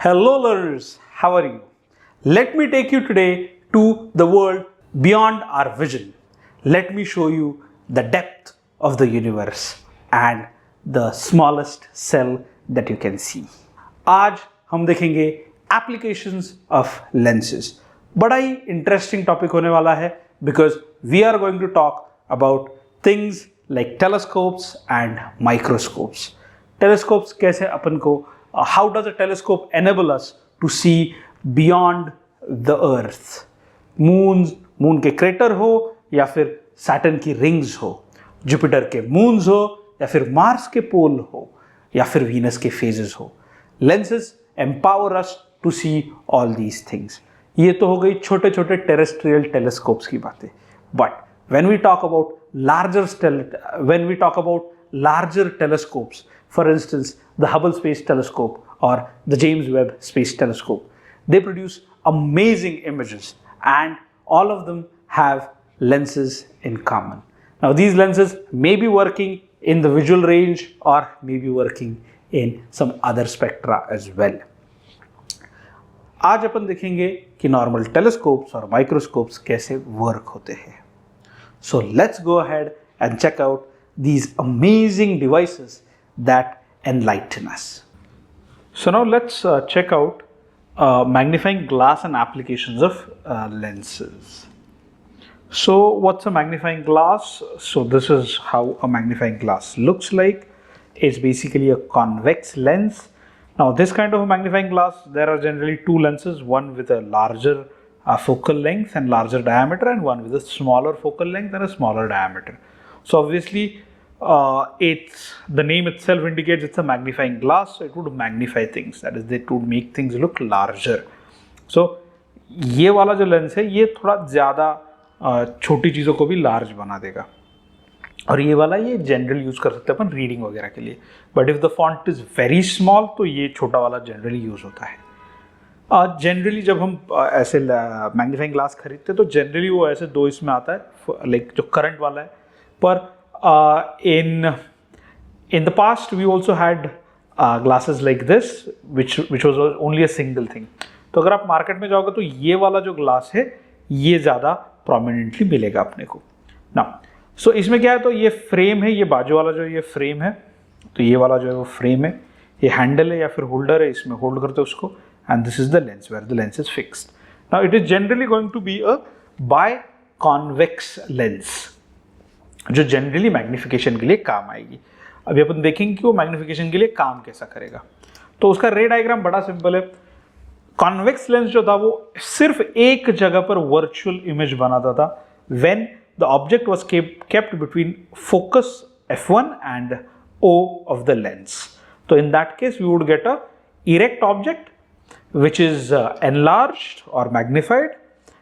Hello learners, how are you? Let me take you today to the world beyond our vision. Let me show you the depth of the universe and the smallest cell that you can see. आज हम देखेंगे applications of lenses. बड़ा ही interesting topic होने वाला है because we are going to talk about things like telescopes and microscopes. Telescopes कैसे अपन को how does a telescope enable us to see beyond the earth? Moon के क्रेटर हो या फिर सैटर्न की रिंग्स हो, जुपिटर के मून्स हो या फिर मार्स के पोल हो या फिर वीनस के फेजेस हो. Lenses empower us to see all these things. ये तो हो गई छोटे छोटे टेरेस्ट्रियल टेलीस्कोप्स की बातें. But when we talk about larger telescopes, for instance the Hubble Space Telescope or the James Webb Space Telescope, they produce amazing images and all of them have lenses in common. Now these lenses may be working in the visual range or may be working in some other spectra as well. आज अपन देखेंगे कि normal telescopes और microscopes कैसे work होते हैं. So let's go ahead and check out these amazing devices that enlighten us. So now let's check out magnifying glass and applications of lenses. So what's a magnifying glass? So this is how a magnifying glass looks like. It's basically a convex lens. Now this kind of a magnifying glass, there are generally two lenses, one with a larger focal length and larger diameter and one with a smaller focal length and a smaller diameter. So obviously it's the name itself indicates it's a magnifying glass, so it would magnify things, that is it would make things look larger. So ये वाला जो lens है ये थोड़ा ज़्यादा छोटी चीज़ों को भी लार्ज बना देगा, और ये वाला ये जनरल यूज़ कर सकते हैं अपन रीडिंग वगैरह के लिए. But if the font is very small तो ये छोटा वाला जनरली यूज़ होता है. जनरली जब हम ऐसे मैग्नीफाइंग ग्लास खरीदते हैं तो जनरली वो ऐसे दो इसमें आता है, लाइक जो करंट वाला है. पर in the past we also had glasses like this which was only a single thing. तो अगर आप मार्केट में जाओगे तो ये वाला जो ग्लास है ये ज़्यादा प्रोमिनेंटली मिलेगा अपने को ना. सो इसमें क्या है, तो ये फ्रेम है, ये बाजू वाला जो ये फ्रेम है, तो ये वाला जो है वो फ्रेम है, ये हैंडल है या फिर होल्डर है, इसमें होल्ड करते हैं उसको. And this is the lens where the lens is fixed. Now it is generally going to be a biconvex lens जो generally magnification के लिए काम आएगी. अभी अपन देखेंगे कि वो magnification के लिए काम कैसा करेगा. तो उसका रे डायग्राम बड़ा सिंपल है. कॉन्वेक्स लेंस जो था वो सिर्फ एक जगह पर वर्चुअल इमेज बनाता था when the object was kept between focus f1 and O of the lens. So in that case we would get a erect object which is enlarged or magnified,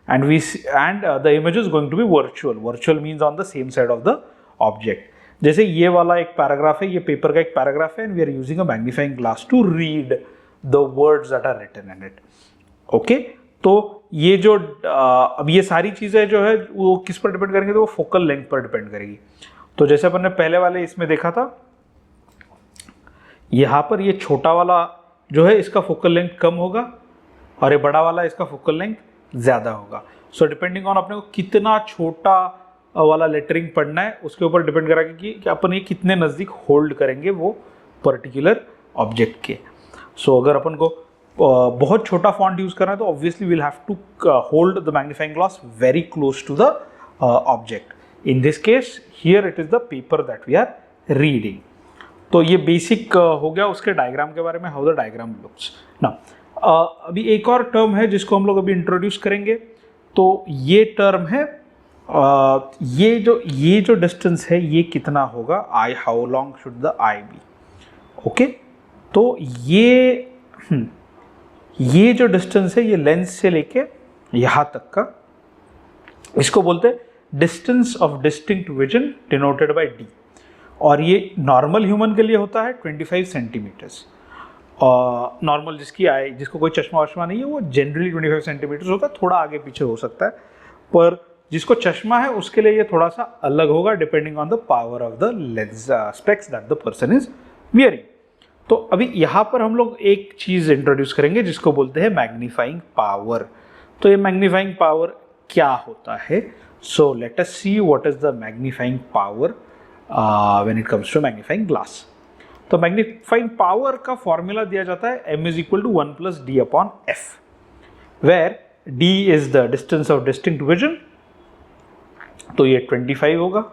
and the image is going to be virtual. Virtual means on the same side of the object. जैसे ये वाला एक paragraph है, ये paper का एक paragraph है, and we are using a magnifying glass to read the words that are written in it. Okay? तो ये जो अब ये सारी चीज़ें जो है वो किस पर डिपेंड करेंगे, तो वो फोकल लेंथ पर डिपेंड करेगी. तो जैसे अपन ने पहले वाले इसमें देखा था, यहाँ पर ये छोटा वाला जो है इसका फोकल लेंथ कम होगा और ये बड़ा वाला इसका फोकल लेंथ ज़्यादा होगा. सो डिपेंडिंग ऑन अपने को कितना छोटा वाला लेटरिंग पढ़ना है उसके ऊपर डिपेंड करेगा कि अपन ये कितने नज़दीक होल्ड करेंगे वो पर्टिकुलर ऑब्जेक्ट के. सो अगर अपन को बहुत छोटा फॉन्ट यूज़ करना है तो obviously will have to hold the magnifying glass very close to the object. In this case here it is the paper that we are reading. तो ये बेसिक हो गया उसके डायग्राम के बारे में, हाउ द डायग्राम लुक्स. ना अभी एक और टर्म है जिसको हम लोग अभी इंट्रोड्यूस करेंगे. तो ये टर्म है ये जो डिस्टेंस है ये कितना होगा, eye how long should the eye be. Okay, तो ये जो डिस्टेंस है ये लेंस से लेके यहाँ तक का, इसको बोलते हैं distance of distinct vision denoted by D. और ये नॉर्मल ह्यूमन के लिए होता है 25 सेंटीमीटर्स. नॉर्मल जिसको कोई चश्मा वश्मा नहीं है वो जनरली 25 सेंटीमीटर्स होता है, थोड़ा आगे पीछे हो सकता है. पर जिसको चश्मा है उसके लिए ये थोड़ा सा अलग होगा depending on the power of the lens specs that the person is wearing. तो अभी यहाँ पर हम लोग एक चीज़ इंट्रोड्यूस करेंगे जिसको बोलते हैं मैग्नीफाइंग पावर। तो ये मैग्नीफाइंग पावर क्या होता है? So let us see what is the magnifying power when it comes to magnifying glass. तो मैग्नीफाइंग पावर का फॉर्मूला दिया जाता है m is equal to 1 plus D upon F, where d is the distance of distinct vision, तो ये 25 होगा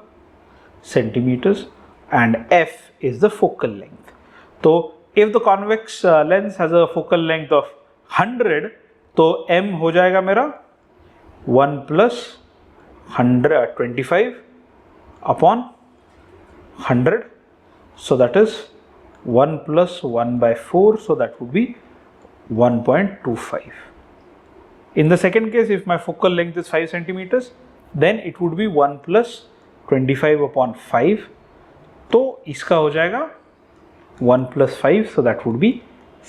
centimetres, and f is the focal length. तो if the convex lens has a focal length of 100, तो m हो जाएगा मेरा 1 plus 125 upon 100, so that is 1 plus 1 by 4, so that would be 1.25. In the second case, if my focal length is 5 centimeters, then it would be 1 plus 25 upon 5. तो इसका हो जाएगा 1 plus 5, so that would be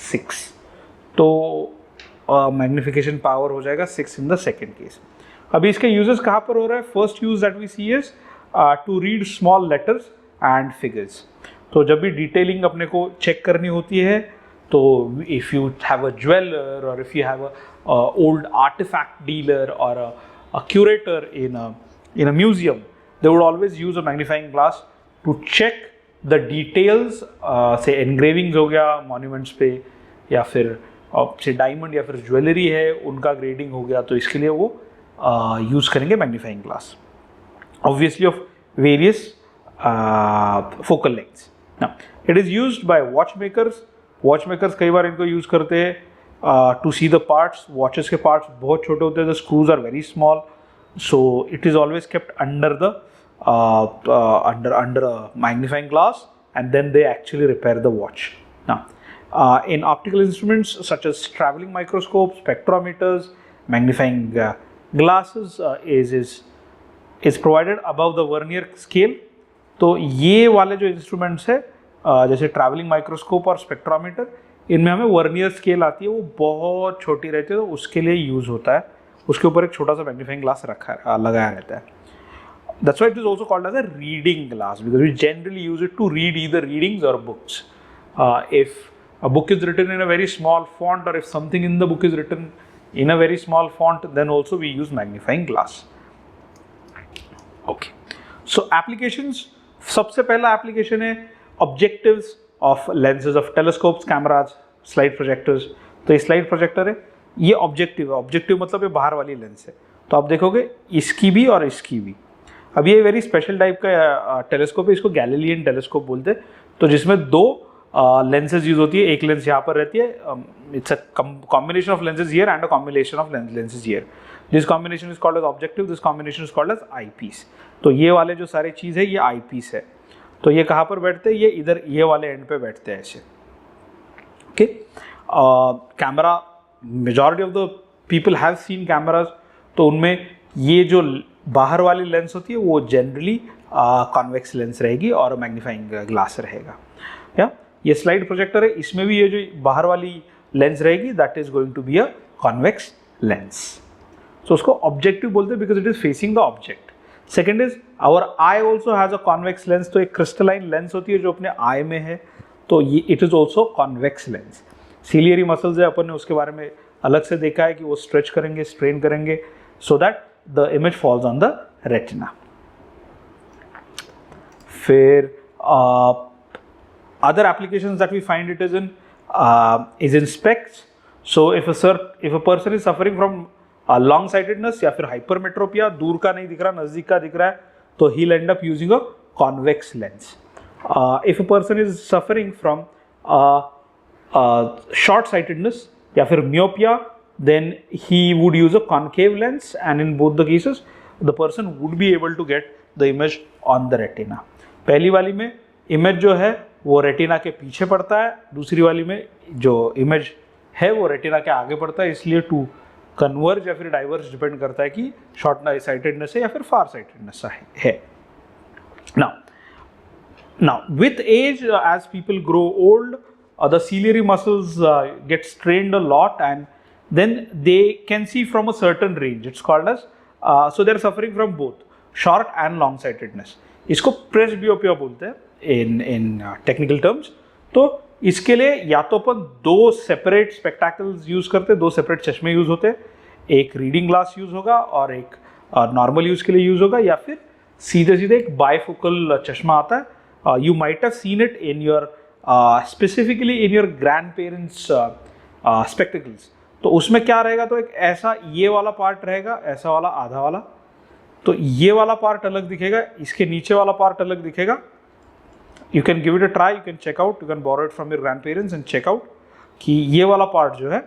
6. तो magnification power हो जाएगा 6 in the second case. अभी इसके uses कहाँ पर हो रहा है? First use that we see is to read small letters and figures. तो जब भी डिटेलिंग अपने को चेक करनी होती है, तो if you have a jeweller और if you have a old artefact dealer और a curator in a museum, they would always use a magnifying glass to check the details. Say engravings हो गया monuments पे, या फिर से diamond या फिर ज्वेलरी है उनका ग्रेडिंग हो गया, तो इसके लिए वो यूज़ करेंगे magnifying glass, obviously of various focal lengths. Now, it is used by watchmakers. Watchmakers कई बार इनको यूज़ करते हैं to see the parts. Watches के parts बहुत छोटे होते हैं, the screws are very small, so it is always kept under the under a magnifying glass, and then they actually repair the watch. Now, in optical instruments such as traveling microscopes, spectrometers, magnifying glasses is provided above the vernier scale. तो ये वाले जो instruments है जैसे travelling microscope और spectrometer, इनमें हमें vernier scale आती है, वो बहुत छोटी रहती है, तो उसके लिए यूज़ होता है। उसके ऊपर एक छोटा सा मैग्नीफाइंग ग्लास लगाया रहता है। That's why it is also called as a reading glass, because we generally use it to read either readings और books. If a book is written in a very small font, और if something in the book is written in a very small font, then also we use magnifying glass. Okay, so applications, सबसे पहला application है objectives of lenses of telescopes, cameras, slide projectors. तो ये slide projector है, ये objective है। Objective मतलब ये बाहर वाली लेंस है। तो आप देखोगे इसकी भी और इसकी भी। अब ये वेरी स्पेशल टाइप का टेलीस्कोप है, इसको गैलीलियन टेलीस्कोप बोलते हैं। तो जिसमें दो लेंसेज यूज होती है, एक लेंस यहाँ पर रहती है, it's a combination of lenses here and a combination of lenses here. This combination is called as objective, this combination is called as eyepiece. तो ये वाले जो सारी चीज़ है ये आई पीस है। तो ये कहाँ पर बैठते हैं? ये इधर ये वाले एंड पे बैठते हैं ऐसे। Okay, camera, majority of the people have seen cameras, तो उनमें ये जो बाहर वाली लेंस होती है वो जनरली कॉन्वेक्स लेंस रहेगी और मैग्नीफाइंग ग्लास रहेगा। या ये स्लाइड प्रोजेक्टर है, इसमें भी ये जो बाहर वाली लेंस रहेगी that is going to be a convex lens. So उसको ऑब्जेक्टिव बोलते हैं because it is facing the object. Second is our eye also has a convex lens. तो एक क्रिस्टलाइन लेंस होती है जो अपने आई में है, तो ये it is also convex lens. Ciliary muscles है, अपन ने उसके बारे में अलग से देखा है कि वो स्ट्रेच करेंगे, स्ट्रेन करेंगे, so that the image falls on the retina. फिर other applications that we find it is in specs. So if a person is suffering from long sightedness या फिर hypermetropia, दूर का नहीं दिख रहा, नजदीक का दिख रहा है, तो he'll end up using a convex lens. If a person is suffering from short sightedness या फिर myopia, then he would use a concave lens, and in both the cases the person would be able to get the image on the retina. पहली वाली में image जो है वो retina के पीछे पड़ता है, दूसरी वाली में जो इमेज है वो रेटिना के आगे पड़ता है, इसलिए टू कन्वर्ज या फिर डाइवर्ज डिपेंड करता है कि शॉर्ट साइटेडनेस है या फिर फार साइटेडनेस है। Now with age, as people grow old, the ciliary muscles get strained a lot, and then they can see from a certain range. It's called as so they're suffering from both short and long sightedness. इसको प्रेसबियोपिया बोलते हैं in technical terms. तो इसके लिए या तो अपन दो separate स्पेक्टाकल्स use करते, दो सेपरेट चश्मे यूज होते, एक रीडिंग ग्लास यूज होगा और एक नॉर्मल यूज के लिए यूज होगा, या फिर सीधे सीधे एक बायफोकल चश्मा आता है. You might have seen it in your specifically in your grand parents spectacles. तो उसमें क्या रहेगा, तो एक ऐसा ये वाला पार्ट रहेगा, ऐसा वाला आधा वाला, तो ये वाला पार्ट अलग दिखेगा, इसके नीचे वाला पार्ट अलग दिखेगा. You can give it a try, you can check out, you can borrow it from your grandparents and check out कि ये वाला पार्ट जो है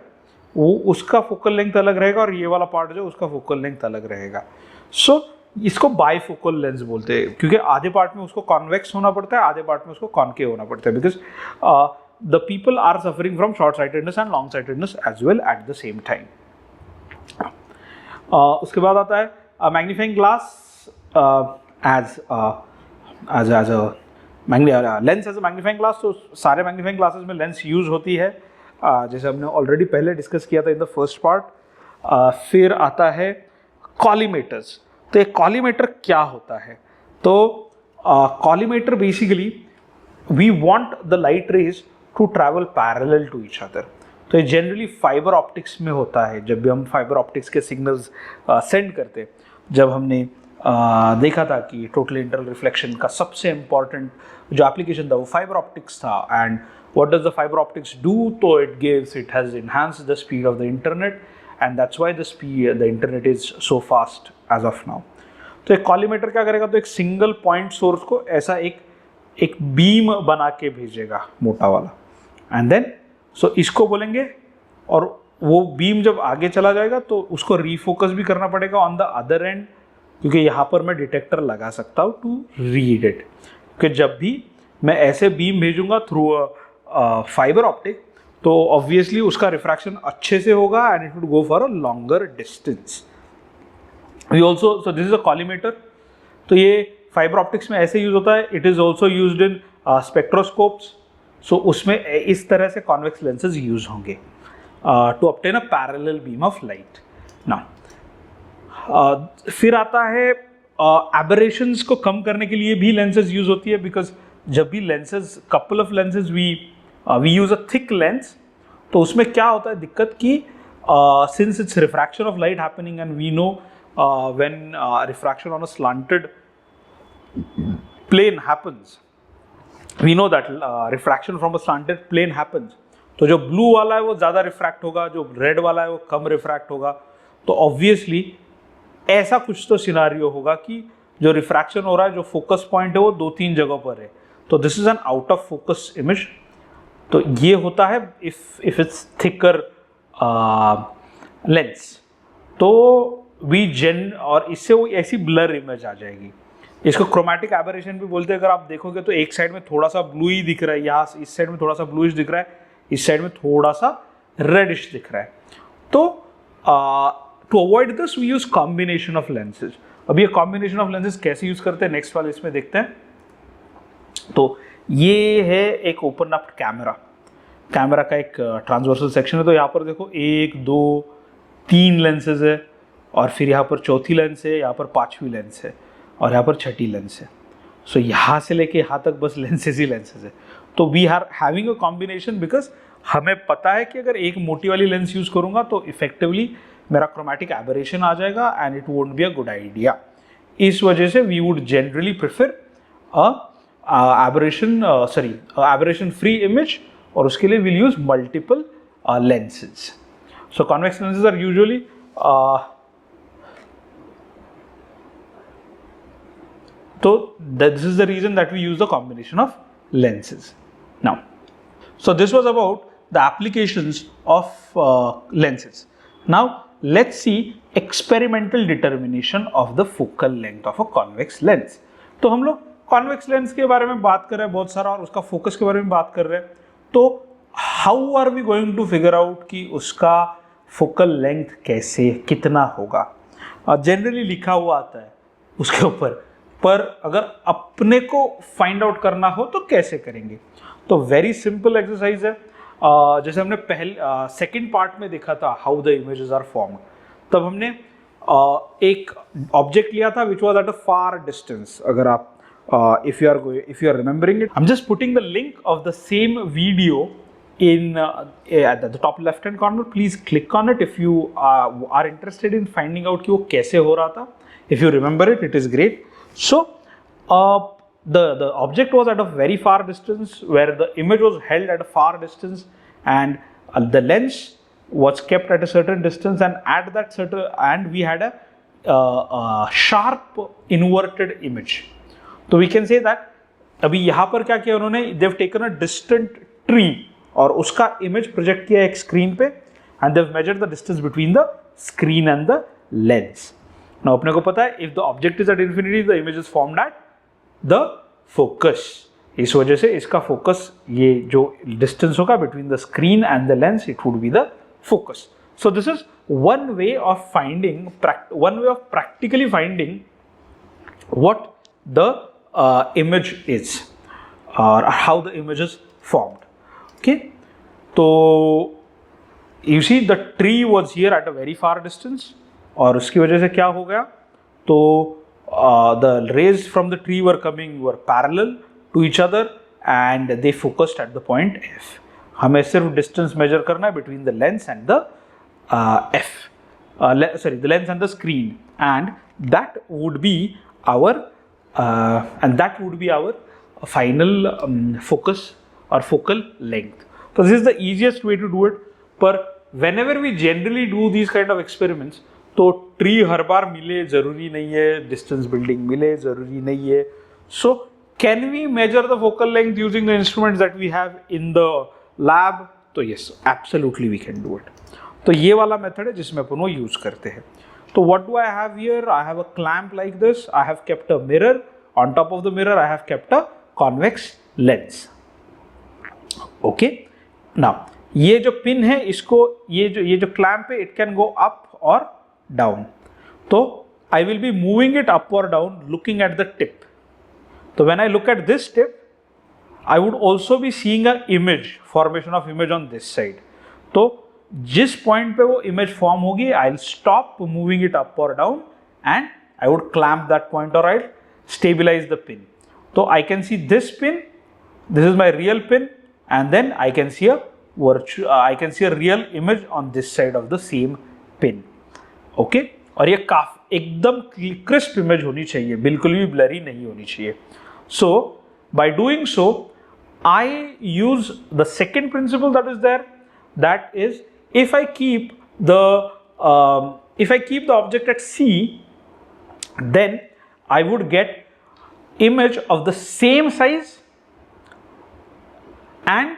वो उसका फोकल लेंथ अलग रहेगा और ये वाला पार्ट जो उसका फोकल लेंथ अलग रहेगा. सो इसको बाइफोकल लेंस बोलते हैं, क्योंकि आधे पार्ट में उसको कॉन्वेक्स होना पड़ता है, आधे पार्ट में उसको कॉन्केव होना पड़ता है, because the people are suffering from short sightedness and long sightedness as well at the same time. उसके बाद आता है magnifying glass as a lens as a magnifying glass. तो सारे मैग्नीफाइंग ग्लासेस में लेंस यूज होती है, जैसे हमने ऑलरेडी पहले डिस्कस किया था इन द फर्स्ट पार्ट. फिर आता है कॉलीमेटर्स. तो एक कॉलीमेटर क्या होता है, तो collimator basically we want the light rays to travel parallel to each other. तो ये जनरली फाइबर ऑप्टिक्स में होता है. जब भी हम फाइबर ऑप्टिक्स के सिग्नल्स सेंड करते, जब हमने देखा था कि टोटल इंटरनल रिफ्लेक्शन का सबसे इम्पॉर्टेंट जो एप्लीकेशन था वो फाइबर ऑप्टिक्स था. And what does the fibre optics do, तो it has enhanced the speed of the internet and that's why the internet is so fast as of now. तो एक collimator क्या करेगा, तो एक सिंगल पॉइंट सोर्स को ऐसा एक बीम बना के भेजेगा मोटा वाला, एंड देन सो इसको बोलेंगे, और वो बीम जब आगे चला जाएगा तो उसको रीफोकस भी करना पड़ेगा ऑन द अदर एंड, क्योंकि यहाँ पर मैं डिटेक्टर लगा सकता हूँ टू रीड इट. क्योंकि जब भी मैं ऐसे बीम भेजूंगा थ्रू अ फाइबर ऑप्टिक, तो ऑब्वियसली उसका रिफ्रैक्शन अच्छे से होगा and it would go for a longer distance. We also, so this is a collimator. तो ये फाइबर ऑप्टिक्स में ऐसे यूज होता है. It is also used in spectroscopes. So उसमें इस तरह से कॉन्वेक्स लेंसेज यूज होंगे to obtain a parallel beam of light. Now फिर आता है एबरेशंस को कम करने के लिए भी लेंसेज यूज होती है, बिकॉज जब भी lenses, couple of lenses we use a thick lens, तो उसमें क्या होता है दिक्कत की, since it's refraction of light happening and we know when refraction on a slanted plane happens, we know that refraction from a slanted plane happens. तो जो blue वाला है वो ज़्यादा रिफ्रैक्ट होगा, जो रेड वाला है वो कम रिफ्रैक्ट होगा. तो ऑब्वियसली ऐसा कुछ तो सिनारियो होगा कि जो रिफ्रैक्शन हो रहा है, जो फोकस पॉइंट है वो 2-3 जगहों पर है. तो this is an out of focus image. तो ये होता है इफ इट्स थिकर लेंस. तो और इससे वो ऐसी ब्लर इमेज आ जाएगी. इसको क्रोमैटिक एबरेशन भी बोलते हैं. अगर आप देखोगे तो एक साइड में थोड़ा सा ब्लू ही दिख रहा है, यहाँ इस साइड में थोड़ा सा ब्लूइश दिख रहा है, इस साइड में थोड़ा सा रेडिश दिख रहा है. तो to avoid this we use combination of lenses. अब ये कॉम्बिनेशन ऑफ लेंसेज कैसे यूज करते हैं नेक्स्ट वाले इसमें देखते हैं. तो ये है एक ओपन अप कैमरा का एक ट्रांसवर्सल सेक्शन है. तो यहाँ पर देखो 1, 2, 3 लेंसेज है, और फिर यहाँ पर चौथी लेंस है, यहाँ पर 5वीं लेंस है, और यहाँ पर 6ठी लेंस है. सो यहाँ से लेके यहाँ तक बस लेंसेज ही लेंसेज है. तो we are having a combination, because हमें पता है कि अगर एक मोटी वाली लेंस यूज करूँगा तो इफेक्टिवली मेरा क्रोमैटिक एबरेशन आ जाएगा and it won't be a good idea. इस वजह से we would generally prefer aberration free image, और उसके लिए will use multiple lenses. So convex lenses are usually So this is the reason that we use the combination of lenses. Now, so this was about the applications of lenses. Now let's see experimental determination of the focal length of a convex lens. तो हम लोग convex lens के बारे में बात कर रहे हैं बहुत सारा, और उसका फोकस के बारे में बात कर रहे हैं. तो how are we going to figure out कि उसका focal length कैसे, कितना होगा? जनरली लिखा हुआ आता है उसके ऊपर, पर अगर अपने को फाइंड आउट करना हो तो कैसे करेंगे? तो वेरी सिंपल एक्सरसाइज है. जैसे हमने सेकंड पार्ट में देखा था how the images are formed. तब हमने एक ऑब्जेक्ट लिया था which was at a far distance. अगर आप if you are remembering it. I'm just putting the link of the same video in at the top left hand corner. Please click on it if you are interested in finding out कि वो कैसे हो रहा था. If you remember it, it is great. So the object was at a very far distance, where the image was held at a far distance, and the lens was kept at a certain distance, and at that certain, and we had a sharp inverted image. So we can say that अभी यहाँ पर क्या किया उन्होंने, they've taken a distant tree और उसका image project किया एक screen पे, and they've measured the distance between the screen and the lens. Now अपने को पता है if the object is at infinity, the image is formed at the focus. इस वजह से इसका focus, ये जो distance होगा between the screen and the lens, it would be the focus. So this is one way of finding, one way of practically finding what the image is or how the image is formed. Okay, so you see the tree was here at a very far distance, और उसकी वजह से क्या हो गया, तो the rays from the tree were parallel to each other and they focused at the point F. हमें सिर्फ distance measure करना है between the lens and the the lens and the screen, and that would be our final focus or focal length. So this is the easiest way to do it. But whenever we generally do these kind of experiments, तो tree हर बार मिले जरूरी नहीं है, distance building मिले जरूरी नहीं है. So can we measure the focal length using the instruments that we have in the lab? तो yes, absolutely we can do it. तो ये वाला मेथड है जिसमें अपन वो यूज करते हैं. तो what do I have here? I have a clamp like this. I have kept a mirror. On top of the mirror I have kept a convex lens. Okay, now ये जो pin है, इसको ये जो clamp है, it can go up और down. So I will be moving it up or down looking at the tip. So when I look at this tip, I would also be seeing a image, formation of image on this side. तो जिस point पे वो image form होगी, I'll stop moving it up or down and I would clamp that point, or I'll stabilize the pin. So I can see this pin, this is my real pin, and then I can see a real image on this side of the same pin. Okay, और ये एकदम crisp image होनी चाहिए, बिल्कुल भी blurry नहीं होनी चाहिए. So by doing so I use the second principle that is there, that is if I keep the object at C, then I would get image of the same size, and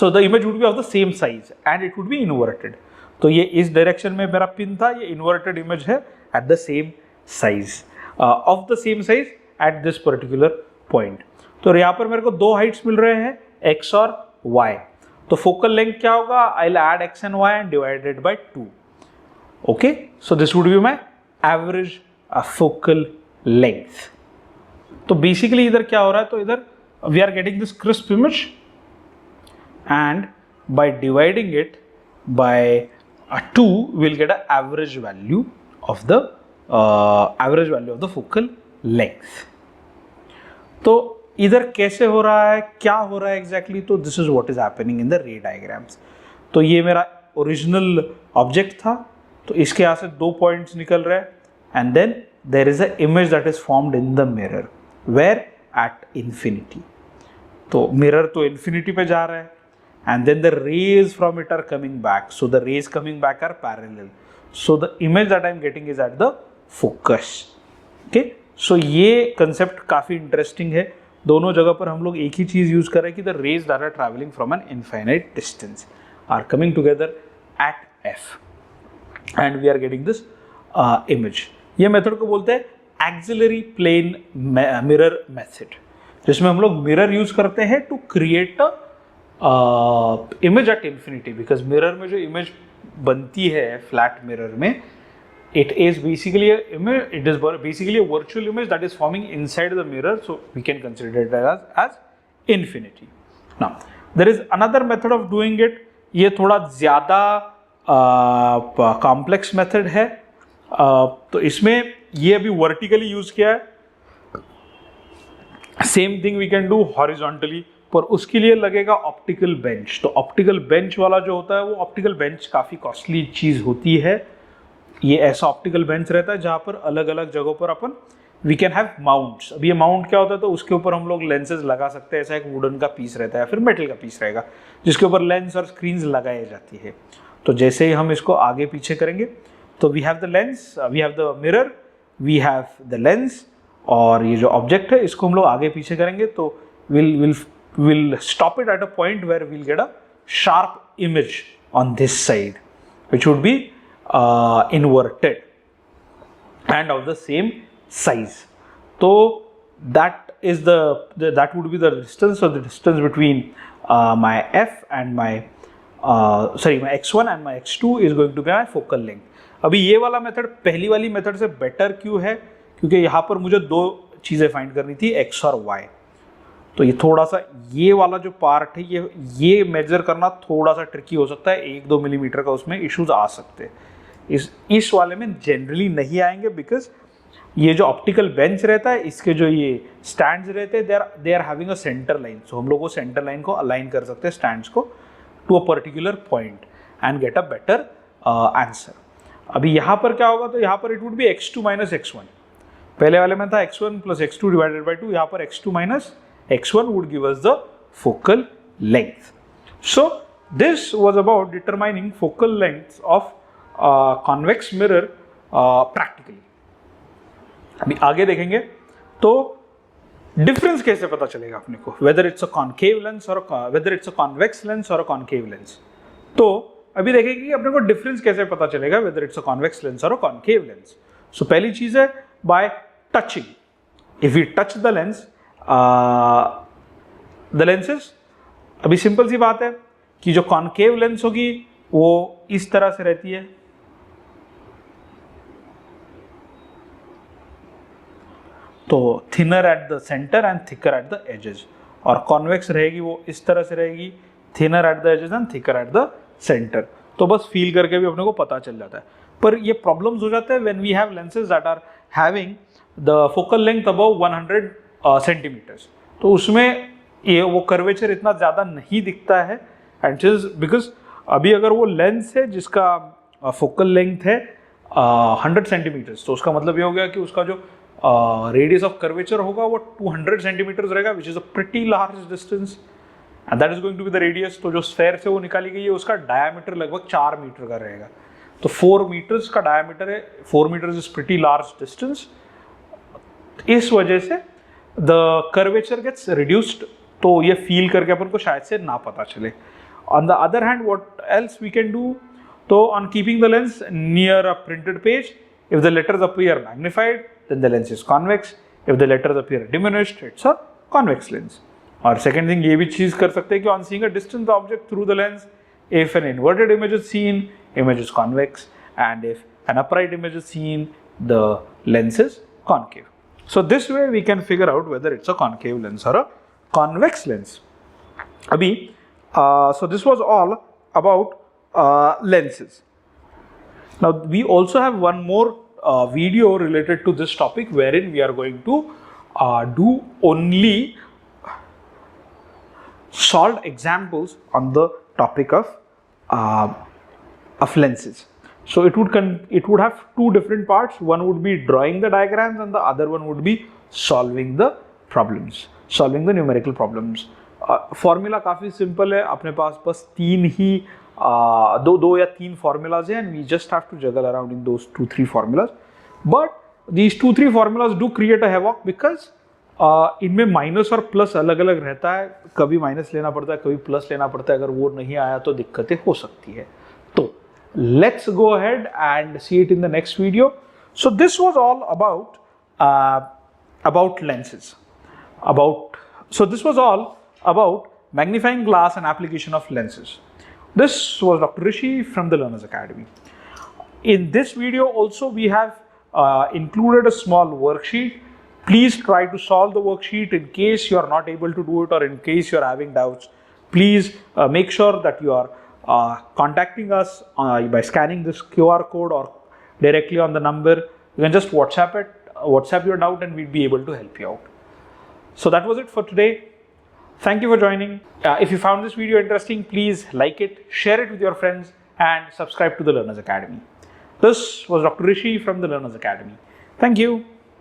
so the image would be of the same size and it would be inverted. तो ये इस direction में मेरा pin था, ये inverted image है eight the same size, of the same size at this particular point. तो यहाँ पर मेरे को दो हाइट्स मिल रहे हैं, x और y. तो फोकल लेंथ क्या होगा? I will add x and y and divided by 2. Okay, so this would be my average focal length. तो बेसिकली इधर क्या हो रहा है, तो इधर we are getting this crisp image and by dividing it by 2 we'll get an average value of the focal length. तो इधर कैसे हो रहा है, क्या हो रहा है एग्जैक्टली? तो this is what is happening in the रे डायग्राम्स. तो ये मेरा ओरिजिनल ऑब्जेक्ट था, तो इसके यहाँ से 2 पॉइंट्स निकल रहे हैं, and then there is a image that is formed in the mirror where at infinity. तो मिरर तो इन्फिनिटी पे जा रहा है, and then the rays from it are coming back. So the rays coming back are parallel. So the image that I am getting is at the focus. Okay, so ये concept काफ़ी interesting है. दोनों जगह पर हम लोग एक ही चीज़ use कर रहे हैं कि the rays that are traveling from an infinite distance are coming together at F and we are getting this image. ये मेथड को बोलते हैं auxiliary plane mirror method, जिसमें हम लोग मिरर यूज़ करते हैं to create a image at infinity. Because mirror में जो इमेज बनती है फ्लैट मिरर में, it is basically a virtual image that is forming inside the mirror, so we can consider it as infinity. Now there is another method of doing it. ये थोड़ा ज़्यादा complex method है. तो इसमें ये अभी vertically use किया है. Same thing we can do horizontally, पर उसके लिए लगेगा ऑप्टिकल बेंच। तो ऑप्टिकल बेंच वाला जो होता है वो ऑप्टिकल बेंच काफ़ी कॉस्टली चीज़ होती है। ये ऐसा ऑप्टिकल बेंच रहता है जहाँ पर अलग अलग जगहों पर अपन वी कैन हैव माउंट्स। अब ये माउंट क्या होता है, तो उसके ऊपर हम लोग लेंसेज लगा सकते हैं। ऐसा एक वुडन का पीस रहता है, फिर मेटल का पीस रहेगा जिसके ऊपर लेंस और स्क्रीन्स लगाई जाती है। तो जैसे ही हम इसको आगे पीछे करेंगे तो we have the lens, we have the mirror, we have the lens, और ये जो ऑब्जेक्ट है इसको हम लोग आगे पीछे करेंगे तो we'll stop it at a point where we'll get a sharp image on this side which would be inverted and of the same size. So that is that would be the distance, or the distance between my f and my my x1 and my x2 is going to be my focal length. अभी ये वाला method पहली वाली method से better क्यों है, क्योंकि यहाँ पर मुझे दो चीज़ें फाइंड करनी थी, x और y। तो ये थोड़ा सा ये वाला जो पार्ट है ये मेजर करना थोड़ा सा ट्रिकी हो सकता है, 1-2 मिलीमीटर का उसमें इश्यूज आ सकते हैं। इस वाले में जनरली नहीं आएंगे, बिकॉज ये जो ऑप्टिकल बेंच रहता है इसके जो ये स्टैंड्स रहते हैं they are having a centre line. So हम लोग वो सेंटर लाइन को अलाइन कर सकते हैं स्टैंड्स को to a particular point and get a better answer. अभी यहाँ पर क्या होगा, तो यहाँ पर it would be x2 minus x1। पहले वाले में था x1 plus x2 divided by 2, यहाँ पर x2 minus x1 would give us the focal length. So this was about determining focal lengths of convex mirror practically. अभी आगे देखेंगे तो डिफरेंस कैसे पता चलेगा अपने को, whether it's a concave lens or whether it's a convex lens or a concave lens। तो अभी देखेंगे कि अपने को डिफरेंस कैसे पता चलेगा whether it's a convex lens or a concave lens। So पहली चीज है by touching। If we touch the lens, the lenses, अभी सिंपल सी बात है कि जो कॉनकेव लेंस होगी वो इस तरह से रहती है, तो thinner at the centre and thicker at the edges, और कॉन्वेक्स रहेगी वो इस तरह से रहेगी, thinner at the edges and thicker at the centre. तो बस फील करके भी अपने को पता चल जाता है। पर ये प्रॉब्लम्स हो जाते हैं when we have lenses that are having the focal length above 100 centimetres. तो उसमें ये वो कर्वेचर इतना ज़्यादा नहीं दिखता है, एंड बिकॉज अभी अगर वो लेंस है जिसका फोकल लेंथ है 100 सेंटीमीटर्स, तो उसका मतलब ये हो गया कि उसका जो रेडियस ऑफ कर्वेचर होगा वो 200 सेंटीमीटर्स रहेगा, which is a pretty large distance, and that is going to be the radius. तो जो स्फेयर से वो निकाली गई है उसका डायमीटर लगभग 4 मीटर का रहेगा। तो 4 मीटर्स का डायमीटर है, 4 metres is pretty large distance. इस वजह से द कर्वेचर गेट्स रिड्यूस्ड, तो ये फील करके अपन को शायद से ना पता चले। On the other hand what else we can do, तो on keeping the lens near a printed page, if the letters appear magnified then the lens is convex, if the letters appear diminished it's a convex lens। और second thing ये भी चीज कर सकते हैं कि on seeing a distant object through the lens, if an inverted image is seen, image is convex, and if an upright image is seen, the lens is concave। So this way we can figure out whether it's a concave lens or a convex lens। अभी so this was all about lenses। Now we also have one more video related to this topic wherein we are going to do only solved examples on the topic of lenses। So it would have two different parts, one would be drawing the diagrams and the other one would be solving the problems, solving the numerical problems। Formula काफ़ी simple है, अपने पास बस तीन ही दो या तीन formulas हैं, and we just have to juggle around in those 2-3 formulas। But these 2-3 formulas do create a havoc, because इनमें माइनस और प्लस अलग अलग रहता है, कभी माइनस लेना पड़ता है कभी प्लस लेना पड़ता है, अगर वो नहीं आया तो दिक्कतें हो सकती है। तो let's go ahead and see it in the next video. So this was all about lenses, so this was all about magnifying glass and application of lenses। This was Dr. Rishi from the Learners Academy। In this video also we have included a small worksheet। Please try to solve the worksheet. In case you are not able to do it or in case you are having doubts, please make sure that you are contacting us by scanning this QR code or directly on the number. You can just WhatsApp your doubt and we'll be able to help you out। So that was it for today. Thank you for joining. If you found this video interesting, please like it, share it with your friends, and subscribe to the Learners Academy. This was Dr. Rishi from the Learners Academy. Thank you.